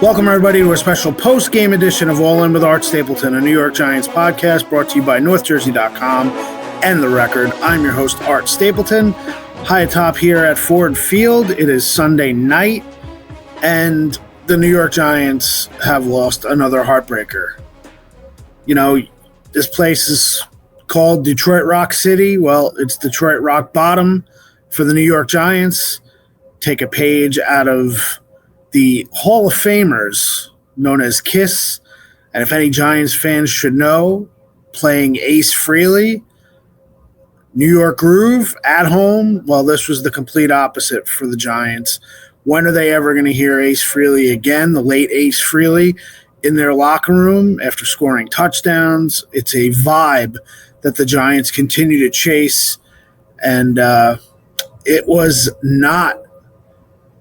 Welcome, everybody, to a special post-game edition of All In with Art Stapleton, a New York Giants podcast brought to you by NorthJersey.com and The Record. I'm your host, Art Stapleton, high atop here at Ford Field. It is Sunday night, and the New York Giants have lost another heartbreaker. You know, this place is called Detroit Rock City. Well, it's Detroit Rock Bottom for the New York Giants. Take a page out of the Hall of Famers known as KISS, and if any Giants fans should know, playing Ace Frehley, New York Groove at home. Well, this was the complete opposite for the Giants. When are they ever going to hear Ace Frehley again, the late Ace Frehley, in their locker room after scoring touchdowns? It's a vibe that the Giants continue to chase, and it was not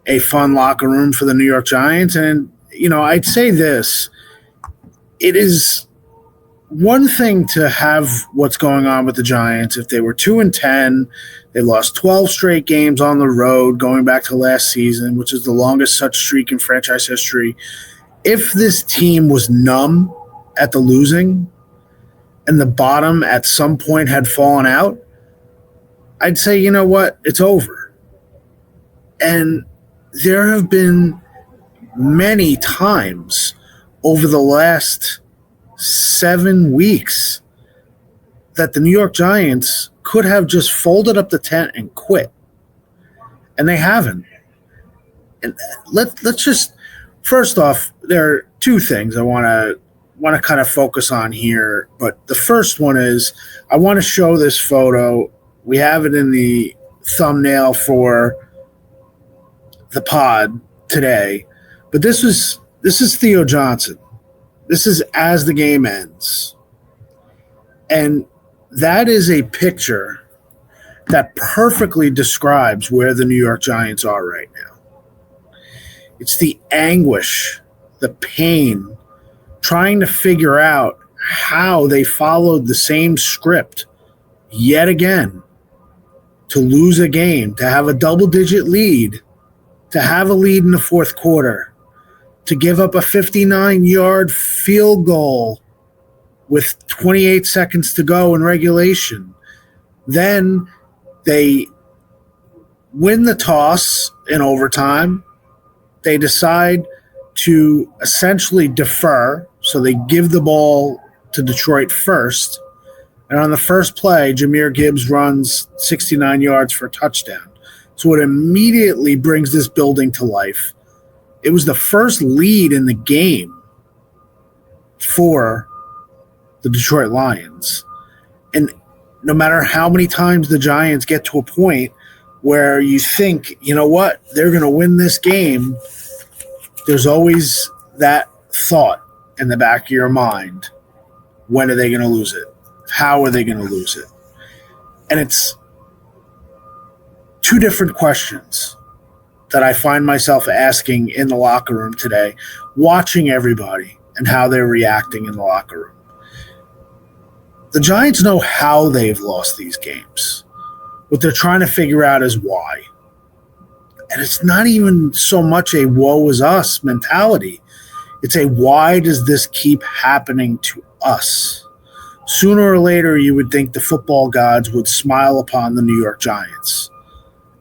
a fun locker room for the New York Giants. And, you know, I'd say this. It is one thing to have what's going on with the Giants. If they were 2-10, they lost 12 straight games on the road going back to last season, which is the longest such streak in franchise history. If this team was numb at the losing and the bottom at some point had fallen out, I'd say, you know what, it's over. And there have been many times over the last 7 weeks that the New York Giants could have just folded up the tent and quit. And they haven't. And let's just, first off, there are two things I want to kind of focus on here. But the first one is I want to show this photo. We have it in the thumbnail for the pod today, but this is Theo Johnson. This is as the game ends, and that is a picture that perfectly describes where the New York Giants are right now. It's the anguish, the pain, trying to figure out how they followed the same script yet again to lose a game, to have a double-digit lead, to have a lead in the fourth quarter, to give up a 59-yard field goal with 28 seconds to go in regulation. Then they win the toss in overtime. They decide to essentially defer, so they give the ball to Detroit first. And on the first play, Jahmyr Gibbs runs 69 yards for a touchdown. So it immediately brings this building to life. It was the first lead in the game for the Detroit Lions. And no matter how many times the Giants get to a point where you think, you know what, they're going to win this game, there's always that thought in the back of your mind. When are they going to lose it? How are they going to lose it? And it's two different questions that I find myself asking in the locker room today, watching everybody and how they're reacting in the locker room. The Giants know how they've lost these games. What they're trying to figure out is why. And it's not even so much a woe is us mentality. It's a why does this keep happening to us? Sooner or later, you would think the football gods would smile upon the New York Giants.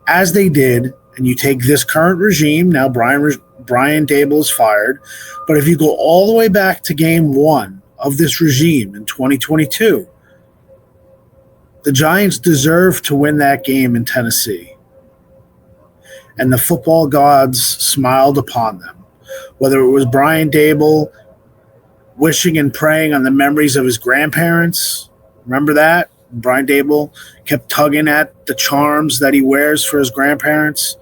As they did, and you take this current regime, now Brian Daboll is fired, but if you go all the way back to game one of this regime in 2022, the Giants deserve to win that game in Tennessee. And the football gods smiled upon them. Whether it was Brian Daboll wishing and praying on the memories of his grandparents, remember that? Brian Daboll kept tugging at the charms that he wears for his grandparents.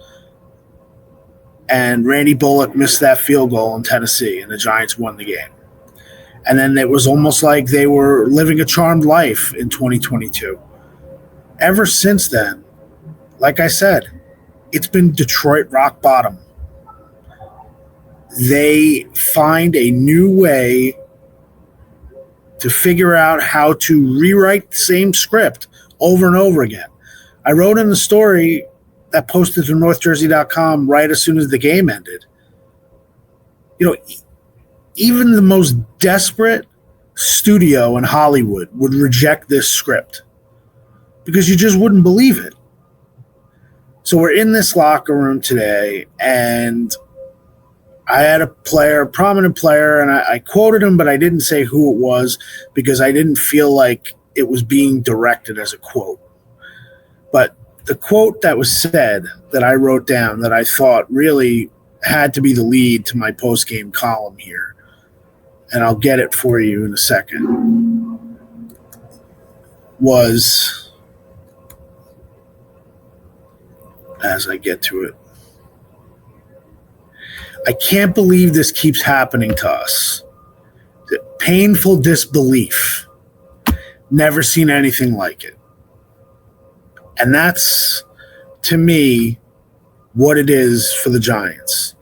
And Randy Bullock missed that field goal in Tennessee, and the Giants won the game. And then it was almost like they were living a charmed life in 2022. Ever since then, like I said, it's been Detroit rock bottom. They find a new way to figure out how to rewrite the same script over and over again. I wrote in the story that posted to NorthJersey.com right as soon as the game ended. You know, even the most desperate studio in Hollywood would reject this script because you just wouldn't believe it. So we're in this locker room today, and I had a prominent player, and I quoted him, but I didn't say who it was because I didn't feel like it was being directed as a quote. But the quote that was said that I wrote down that I thought really had to be the lead to my post-game column here, and I'll get it for you in a second, was, as I get to it, I can't believe this keeps happening to us. Painful disbelief. Never seen anything like it. And that's, to me, what it is for the Giants.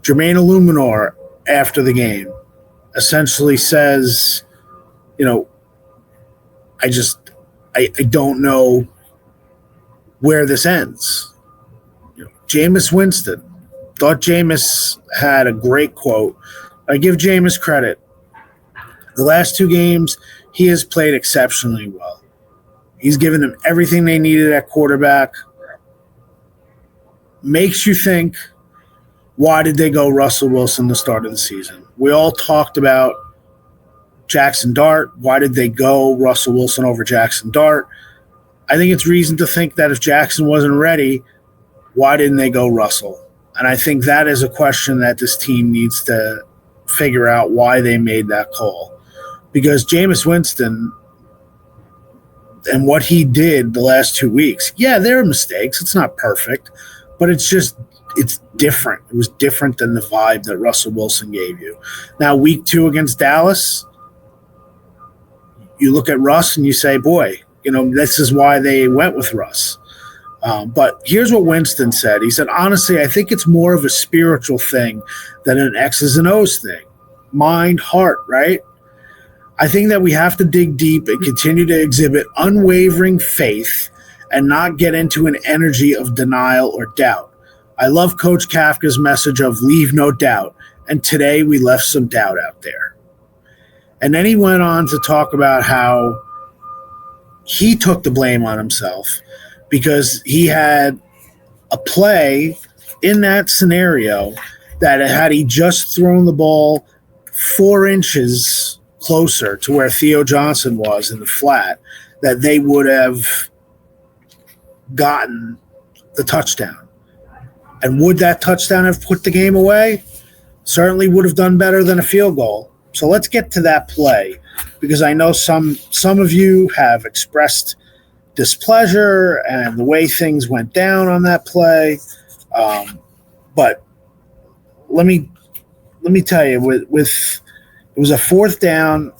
Jermaine Illuminor, after the game, essentially says, I don't know where this ends. Jameis Winston. Thought Jameis had a great quote. I give Jameis credit. The last 2 games, he has played exceptionally well. He's given them everything they needed at quarterback. Makes you think, why did they go Russell Wilson the start of the season? We all talked about Jackson Dart. Why did they go Russell Wilson over Jackson Dart? I think it's reason to think that if Jackson wasn't ready, why didn't they go Russell? And I think that is a question that this team needs to figure out why they made that call. Because Jameis Winston and what he did the last 2 weeks, yeah, there are mistakes. It's not perfect, but it's different. It was different than the vibe that Russell Wilson gave you. Now, week 2 against Dallas, you look at Russ and you say, boy, this is why they went with Russ. But here's what Winston said. He said, honestly, I think it's more of a spiritual thing than an X's and O's thing. Mind, heart, right? I think that we have to dig deep and continue to exhibit unwavering faith and not get into an energy of denial or doubt. I love Coach Kafka's message of leave no doubt, and today we left some doubt out there. And then he went on to talk about how he took the blame on himself because he had a play in that scenario that had he just thrown the ball 4 inches closer to where Theo Johnson was in the flat, that they would have gotten the touchdown. And would that touchdown have put the game away? Certainly would have done better than a field goal. So let's get to that play, because I know some of you have expressed displeasure and the way things went down on that play. But let me tell you, with it was a 4th down,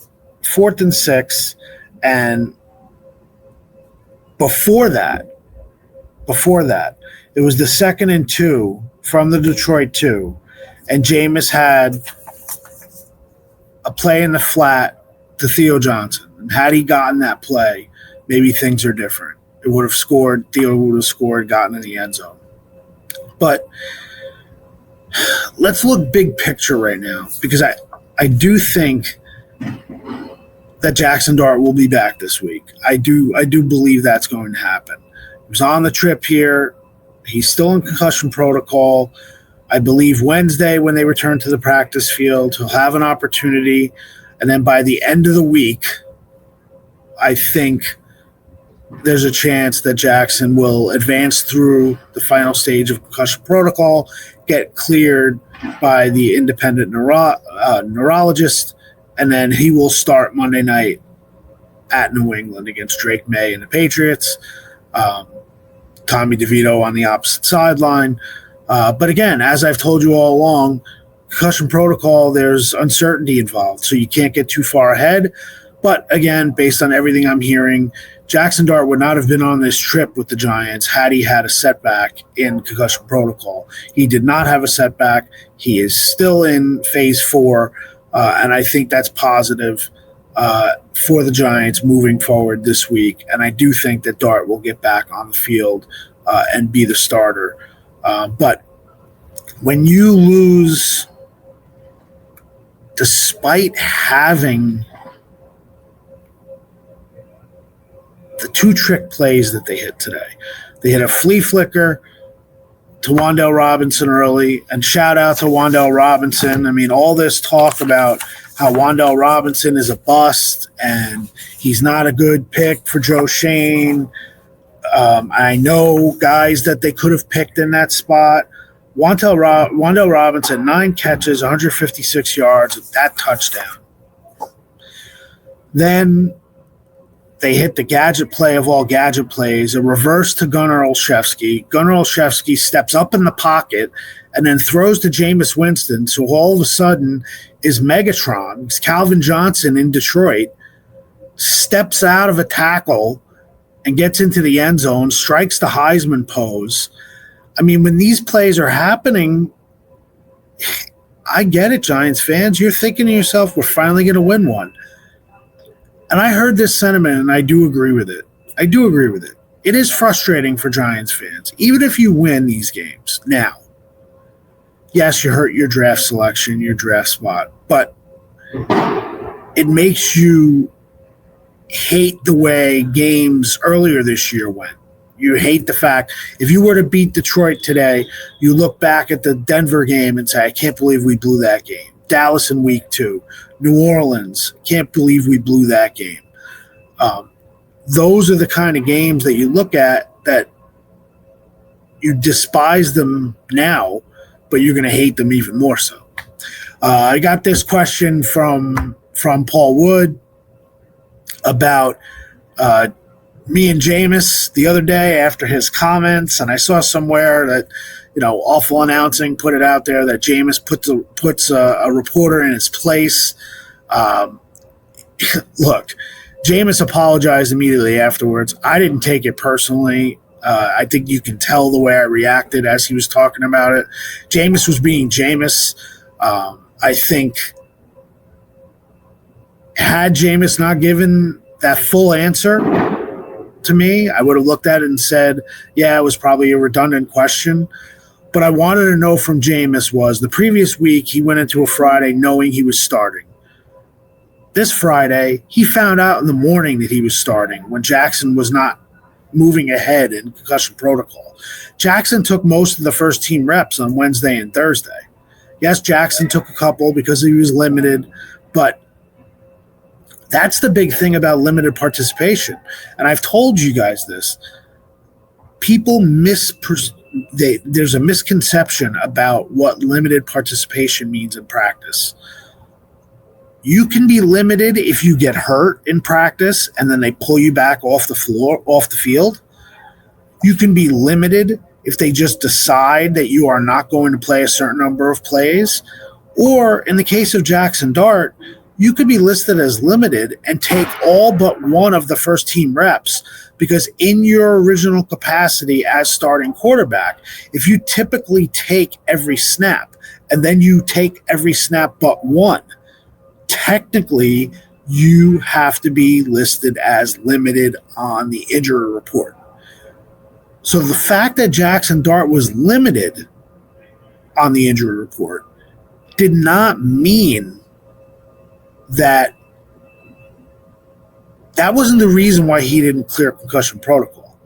4th and 6, and before that, it was the 2nd and 2 from the Detroit 2, and Jameis had a play in the flat to Theo Johnson. And had he gotten that play, maybe things are different. It would have scored. Theo would have scored, gotten in the end zone. But let's look big picture right now, because I do think that Jackson Dart will be back this week. I do believe that's going to happen. He was on the trip here. He's still in concussion protocol. I believe Wednesday, when they return to the practice field, he'll have an opportunity. And then by the end of the week, I think there's a chance that Jackson will advance through the final stage of concussion protocol, get cleared by the independent neurologist, and then he will start Monday night at New England against Drake May and the Patriots. Tommy DeVito on the opposite sideline. But again, as I've told you all along, concussion protocol, there's uncertainty involved, so you can't get too far ahead. But again, based on everything I'm hearing, Jackson Dart would not have been on this trip with the Giants had he had a setback in concussion protocol. He did not have a setback. He is still in phase 4, and I think that's positive for the Giants moving forward this week. And I do think that Dart will get back on the field and be the starter. But when you lose despite having the two trick plays that they hit today. They hit a flea flicker to Wan'Dale Robinson early, and shout out to Wan'Dale Robinson. I mean, all this talk about how Wan'Dale Robinson is a bust and he's not a good pick for Joe Shane. I know guys that they could have picked in that spot. Wan'Dale Robinson, 9 catches, 156 yards, that touchdown. Then they hit the gadget play of all gadget plays, a reverse to Gunnar Olszewski. Gunnar Olszewski steps up in the pocket and then throws to Jameis Winston. So all of a sudden is Megatron. It's Calvin Johnson in Detroit, steps out of a tackle and gets into the end zone, strikes the Heisman pose. I mean, when these plays are happening, I get it, Giants fans. You're thinking to yourself, we're finally going to win one. And I heard this sentiment, and I do agree with it. It is frustrating for Giants fans, even if you win these games. Now, yes, you hurt your draft selection, your draft spot, but it makes you hate the way games earlier this year went. You hate the fact, if you were to beat Detroit today, you look back at the Denver game and say, I can't believe we blew that game. Dallas in week 2. New Orleans, can't believe we blew that game. Those are the kind of games that you look at that you despise them now, but you're going to hate them even more so. I got this question from Paul Wood about me and Jameis the other day after his comments, and I saw somewhere that, Awful Announcing put it out there that Jameis puts a reporter in his place. Look, Jameis apologized immediately afterwards. I didn't take it personally. I think you can tell the way I reacted as he was talking about it. Jameis was being Jameis. I think had Jameis not given that full answer to me, I would have looked at it and said, yeah, it was probably a redundant question. But I wanted to know from Jameis was the previous week he went into a Friday knowing he was starting. This Friday, he found out in the morning that he was starting when Jackson was not moving ahead in concussion protocol. Jackson took most of the first team reps on Wednesday and Thursday. Yes, Jackson took a couple because he was limited, but that's the big thing about limited participation. And I've told you guys this. People there's a misconception about what limited participation means in practice. You can be limited if you get hurt in practice and then they pull you back off the field. You can be limited if they just decide that you are not going to play a certain number of plays. Or in the case of Jackson Dart, you could be listed as limited and take all but one of the first team reps, because in your original capacity as starting quarterback, if you typically take every snap and then you take every snap but one, technically you have to be listed as limited on the injury report. So the fact that Jackson Dart was limited on the injury report did not mean that wasn't the reason why he didn't clear concussion protocol.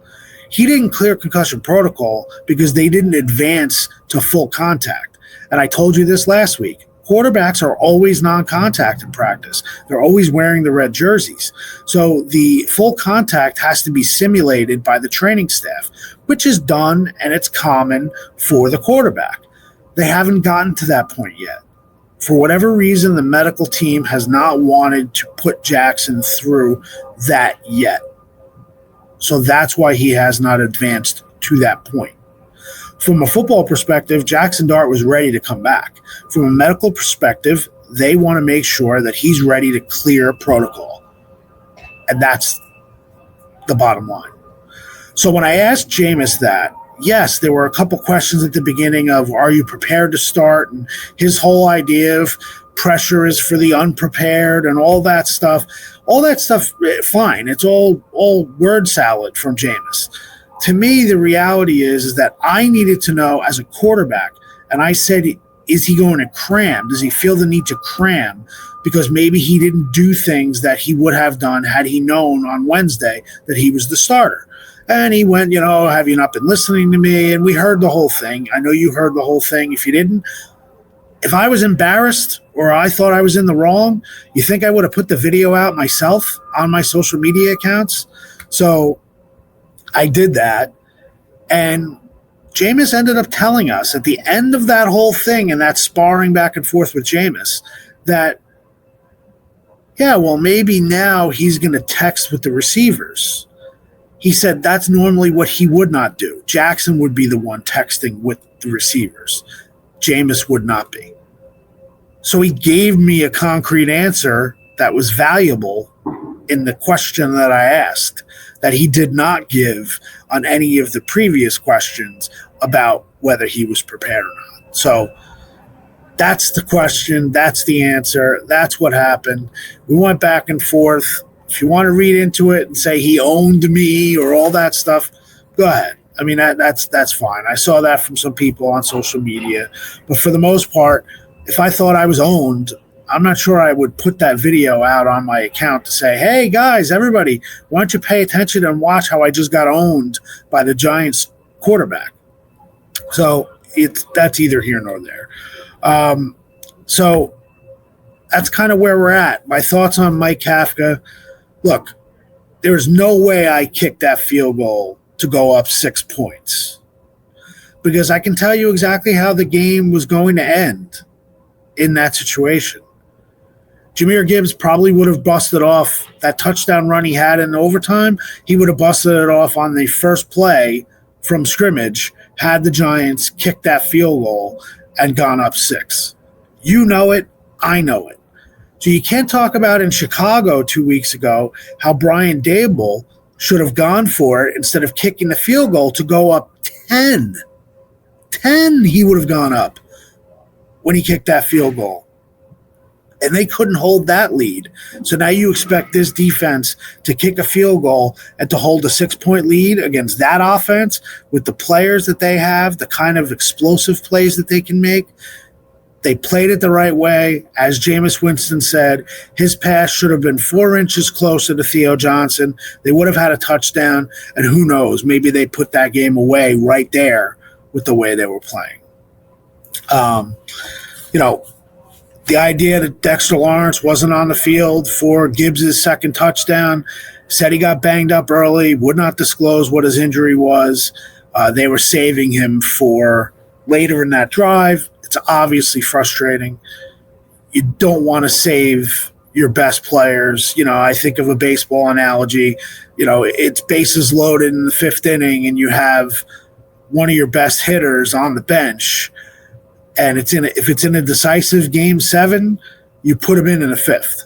He didn't clear concussion protocol because they didn't advance to full contact. And I told you this last week. Quarterbacks are always non-contact in practice. They're always wearing the red jerseys. So the full contact has to be simulated by the training staff, which is done and it's common for the quarterback. They haven't gotten to that point yet. For whatever reason, the medical team has not wanted to put Jackson through that yet. So that's why he has not advanced to that point. From a football perspective, Jackson Dart was ready to come back. From a medical perspective, they want to make sure that he's ready to clear protocol. And that's the bottom line. So when I asked Jameis that, yes, there were a couple questions at the beginning of, are you prepared to start? And his whole idea of pressure is for the unprepared and all that stuff. All that stuff, fine. It's all word salad from Jameis. To me, the reality is that I needed to know as a quarterback, and I said is he going to cram? Does he feel the need to cram? Because maybe he didn't do things that he would have done had he known on Wednesday that he was the starter. And he went, have you not been listening to me? And we heard the whole thing. I know you heard the whole thing. If you didn't, if I was embarrassed or I thought I was in the wrong, you think I would have put the video out myself on my social media accounts? So I did that. And Jameis ended up telling us at the end of that whole thing and that sparring back and forth with Jameis that, yeah, well, maybe now he's going to text with the receivers. He said that's normally what he would not do. Jackson would be the one texting with the receivers. Jameis would not be. So he gave me a concrete answer that was valuable in the question that I asked that he did not give on any of the previous questions about whether he was prepared or not. So that's the question. That's the answer. That's what happened. We went back and forth. If you want to read into it and say he owned me or all that stuff, go ahead. I mean, that's fine. I saw that from some people on social media. But for the most part, if I thought I was owned, I'm not sure I would put that video out on my account to say, hey, guys, everybody, why don't you pay attention and watch how I just got owned by the Giants quarterback? So that's either here nor there. So that's kind of where we're at. My thoughts on Mike Kafka. Look, there's no way I kicked that field goal to go up 6 points because I can tell you exactly how the game was going to end in that situation. Jahmyr Gibbs probably would have busted off that touchdown run he had in overtime. He would have busted it off on the first play from scrimmage had the Giants kicked that field goal and gone up 6. You know it. I know it. So you can't talk about in Chicago 2 weeks ago how Brian Daboll should have gone for it instead of kicking the field goal to go up 10. 10 he would have gone up when he kicked that field goal. And they couldn't hold that lead. So now you expect this defense to kick a field goal and to hold a 6-point lead against that offense with the players that they have, the kind of explosive plays that they can make. They played it the right way. As Jameis Winston said, his pass should have been 4 inches closer to Theo Johnson. They would have had a touchdown, and who knows, maybe they put that game away right there with the way they were playing. The idea that Dexter Lawrence wasn't on the field for Gibbs' second touchdown, said he got banged up early, would not disclose what his injury was. They were saving him for later in that drive. It's obviously frustrating. You don't want to save your best players. I think of a baseball analogy. It's bases loaded in the 5th inning and you have one of your best hitters on the bench. And if it's in a decisive game 7, you put him in the 5th.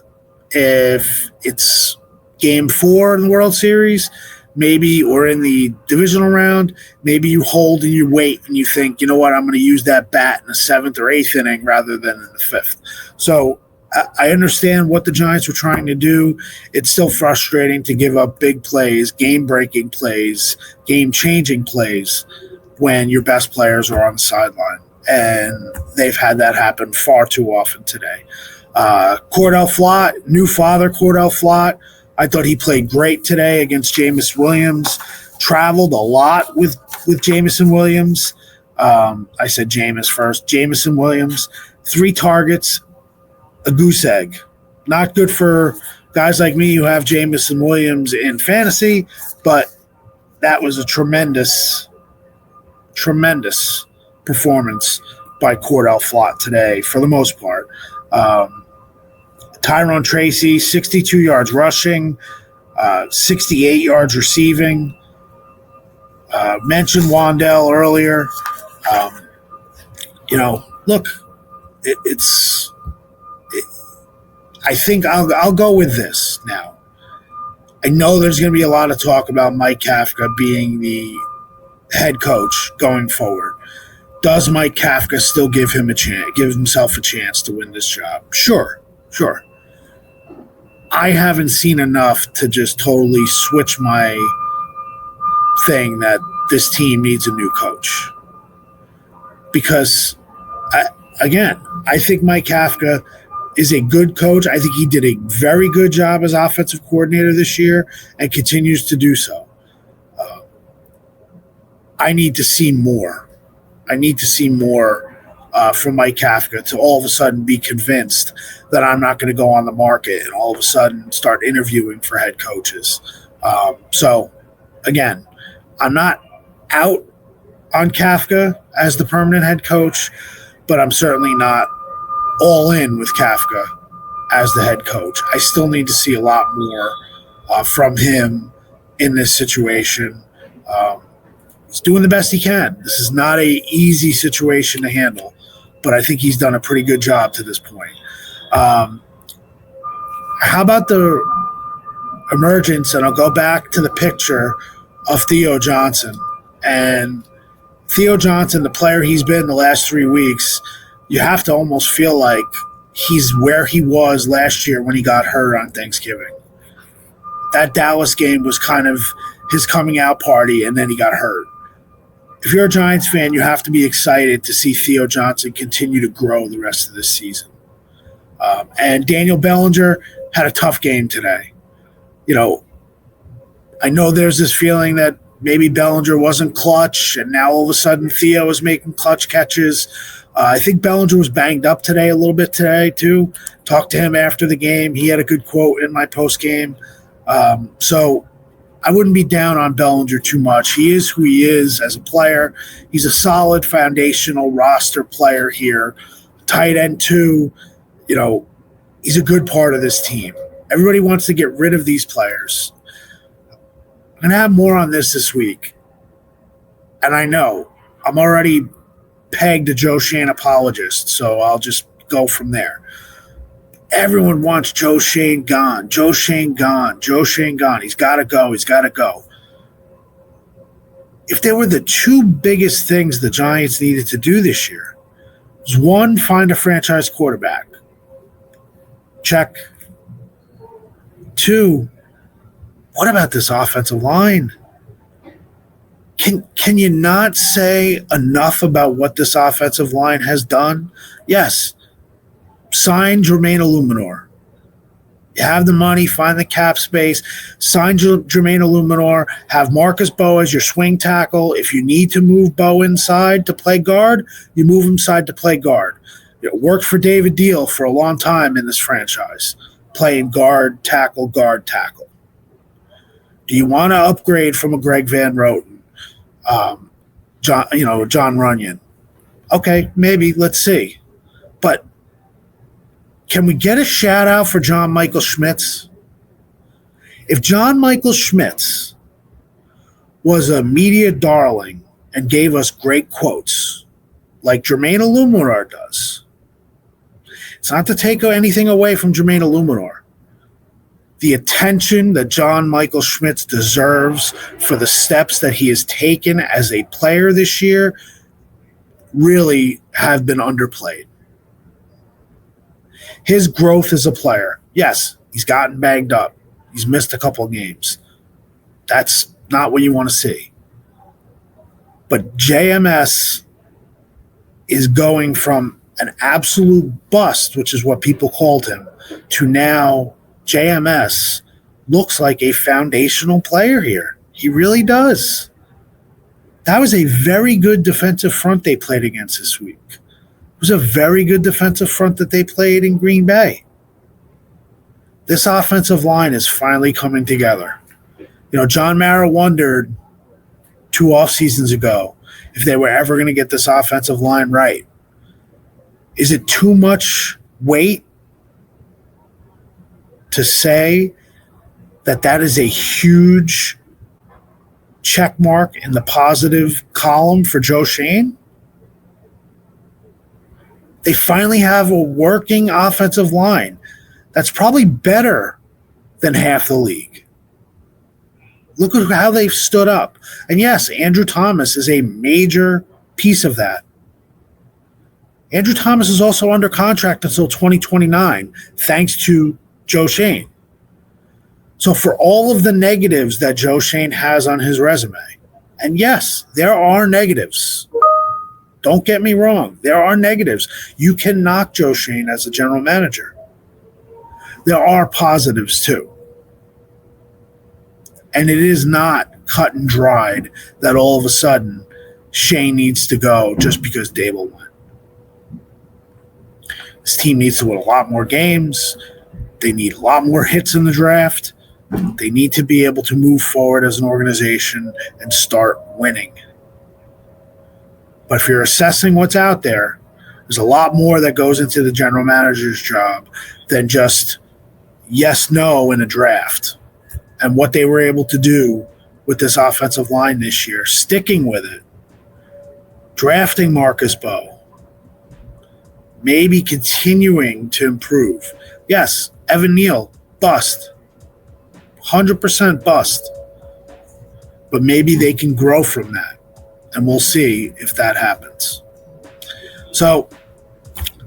If it's game 4 in the World Series, maybe, or in the divisional round, maybe you hold and you wait and you think, you know what, I'm going to use that bat in the 7th or 8th inning rather than in the 5th. So I understand what the Giants were trying to do. It's still frustrating to give up big plays, game-breaking plays, game-changing plays when your best players are on the sideline. And they've had that happen far too often today. Cordell Flott, new father Cordell Flott, I thought he played great today against Jameson Williams. Traveled a lot with Jameson Williams. I said Jameis first. Jameson Williams, 3 targets, a goose egg. Not good for guys like me who have Jameson Williams in fantasy, but that was a tremendous performance by Cordell Flott today for the most part. Tyrone Tracy, 62 yards rushing, 68 yards receiving. Mentioned Wandell earlier. Look, I think I'll go with this now. I know there's going to be a lot of talk about Mike Kafka being the head coach going forward. Does Mike Kafka still give himself a chance to win this job? Sure. I haven't seen enough to just totally switch my thing that this team needs a new coach. Because again, I think Mike Kafka is a good coach. I think he did a very good job as offensive coordinator this year and continues to do so. I need to see more. I need to see more from Mike Kafka to all of a sudden be convinced that I'm not going to go on the market and all of a sudden start interviewing for head coaches. So, again, I'm not out on Kafka as the permanent head coach, but I'm certainly not all in with Kafka as the head coach. I still need to see a lot more from him in this situation. He's doing the best he can. This is not an easy situation to handle, but I think he's done a pretty good job to this point. How about the emergence, and I'll go back to the picture of Theo Johnson. And Theo Johnson, the player he's been the last 3 weeks, you have to almost feel like he's where he was last year when he got hurt on Thanksgiving. That Dallas game was kind of his coming out party, and then he got hurt. If you're a Giants fan, you have to be excited to see Theo Johnson continue to grow the rest of this season. And Daniel Bellinger had a tough game today. I know there's this feeling that maybe Bellinger wasn't clutch, and now all of a sudden Theo is making clutch catches. I think Bellinger was banged up today a little bit today, too. Talked to him after the game. He had a good quote in my post game. So I wouldn't be down on Bellinger too much. He is who he is as a player. He's a solid foundational roster player here. Tight end, too. He's a good part of this team. Everybody wants to get rid of these players. I'm going to have more on this week. And I know I'm already pegged a Joe Schoen apologist, so I'll just go from there. Everyone wants Joe Schoen gone. Joe Schoen gone. Joe Schoen gone. He's got to go. He's got to go. If there were the two biggest things the Giants needed to do this year, was one, find a franchise quarterback. Check. Two, what about this offensive line? Can you not say enough about what this offensive line has done? Yes. Sign Jermaine Illuminor. You have the money, find the cap space, sign Jermaine Illuminor, have Marcus Bowe as your swing tackle. If you need to move Bowe inside to play guard, you move him inside to play guard. It worked for David Deal for a long time in this franchise, playing guard, tackle, guard, tackle. Do you want to upgrade from a Greg Van Roten? John Runyon. Okay, maybe. Let's see. But can we get a shout out for John Michael Schmitz? If John Michael Schmitz was a media darling and gave us great quotes like Jermaine Illuminor does, it's not to take anything away from Jermaine Illuminor. The attention that John Michael Schmitz deserves for the steps that he has taken as a player this year really have been underplayed. His growth as a player, yes, he's gotten banged up. He's missed a couple of games. That's not what you want to see. But JMS is going from an absolute bust, which is what people called him, to now JMS looks like a foundational player here. He really does. That was a very good defensive front they played against this week. It was a very good defensive front that they played in Green Bay. This offensive line is finally coming together. John Mara wondered 2 off seasons ago if they were ever going to get this offensive line right. Is it too much weight to say that is a huge check mark in the positive column for Joe Schoen? They finally have a working offensive line that's probably better than half the league. Look at how they've stood up. And yes, Andrew Thomas is a major piece of that. Andrew Thomas is also under contract until 2029, thanks to Joe Schoen. So for all of the negatives that Joe Schoen has on his resume, and yes, there are negatives. Don't get me wrong. There are negatives. You can knock Joe Schoen as a general manager. There are positives too. And it is not cut and dried that all of a sudden Schoen needs to go just because Dable went. This team needs to win a lot more games. They need a lot more hits in the draft. They need to be able to move forward as an organization and start winning. But if you're assessing what's out there, there's a lot more that goes into the general manager's job than just yes, no in a draft. And what they were able to do with this offensive line this year, sticking with it, drafting Marcus Bowe, maybe continuing to improve. Yes, Evan Neal, bust. 100% bust. But maybe they can grow from that. And we'll see if that happens. So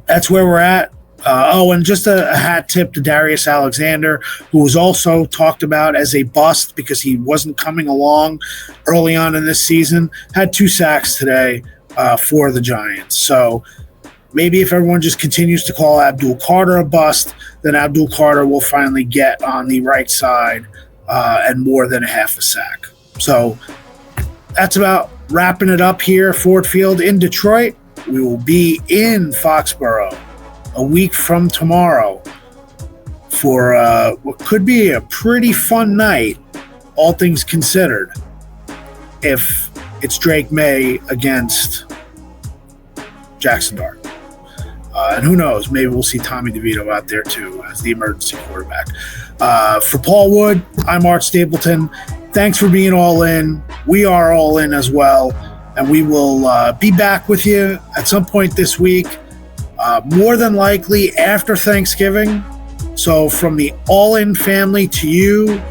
that's where we're at. And just a hat tip to Darius Alexander, who was also talked about as a bust because he wasn't coming along early on in this season. Had 2 sacks today for the Giants. So maybe if everyone just continues to call Abdul Carter a bust, then Abdul Carter will finally get on the right side and more than a half a sack. So that's about wrapping it up here, Ford Field in Detroit. We will be in Foxborough a week from tomorrow for what could be a pretty fun night, all things considered, if it's Drake May against Jackson Dart. And who knows, maybe we'll see Tommy DeVito out there too as the emergency quarterback. For Paul Wood, I'm Art Stapleton. Thanks for being all in. We are all in as well. And we will be back with you at some point this week, more than likely after Thanksgiving. So from the all-in family to you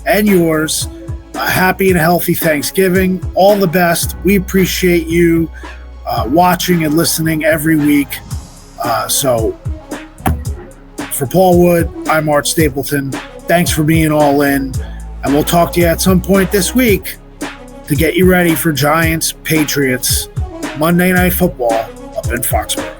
and yours, a happy and healthy Thanksgiving. All the best. We appreciate you watching and listening every week. So for Paul Wood, I'm Art Stapleton. Thanks for being all in. And we'll talk to you at some point this week to get you ready for Giants-Patriots Monday Night Football up in Foxborough.